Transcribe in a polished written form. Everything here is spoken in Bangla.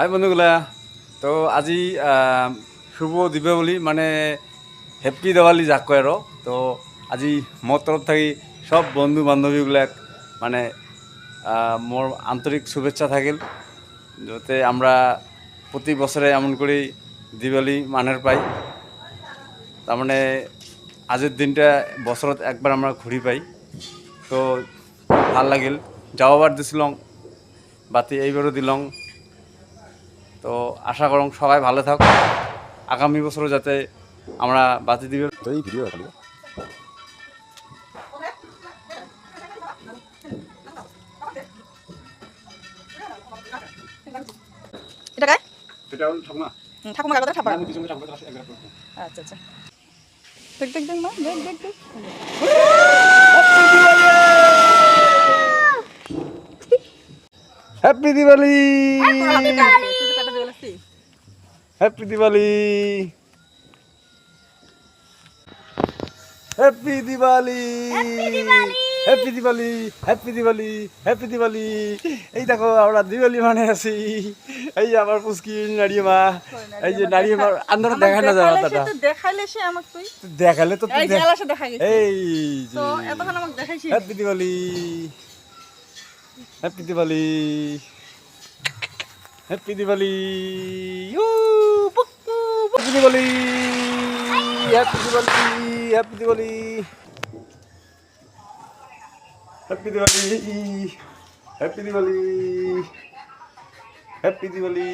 হাই বন্ধুগুলা, তো আজি শুভ দীপাৱলী মানে হেপ্পি দেৱালী যাক কয় আৰু তো আজি মোৰ তৰফ থাকি সব বন্ধু বান্ধৱীবিলাক মানে মোৰ আন্তরিক শুভেচ্ছা থাকিল যাতে আমরা প্রতি বছরে এমন করেই দীপাৱলী মানের পাই। তার মানে আজের দিনটা বছরত একবার আমরা ঘুরি পাই, তো ভাল লাগিল। যাওয়াবার দিছিলাম বাতি, এইবারও দিলং। তো আশা করং সবাই ভালো থাক, আগামী বছরও যাতে আমরা বাতি দিবে তো এই ভিডিও খালি এটা কায় এটা ঠাকুমা ঠাকুমা কাগজে ঠাপা আমি কিছু ঠাকুমা কাছে একবার করব। আচ্ছা আচ্ছা দেখ দেখ দেখ মা দেখ দেখ দেখ হ্যাপি দিওয়ালি, তুই কাটা দিয়ে বলছিস happy Diwali, happy Diwali, happy Diwali, happy Diwali, happy Diwali. এই দেখো আমরা দিওয়ালি মানে আছি। এই যে আমার পুচকি নাড়িয়ে মা, এই যে নাড়িয়ে মা আন্দার দেখা না যাওয়া দাদা দেখাইলে সে আমাকে তুই দেখালে তো এই জেলাসে দেখা গেছে এই যে তো এতক্ষণ আমাকে দেখাইছিস happy Diwali, happy Diwali, happy Diwali, you পুকু happy Diwali, happy Diwali, happy Diwali, happy Diwali, happy Diwali, happy Diwali.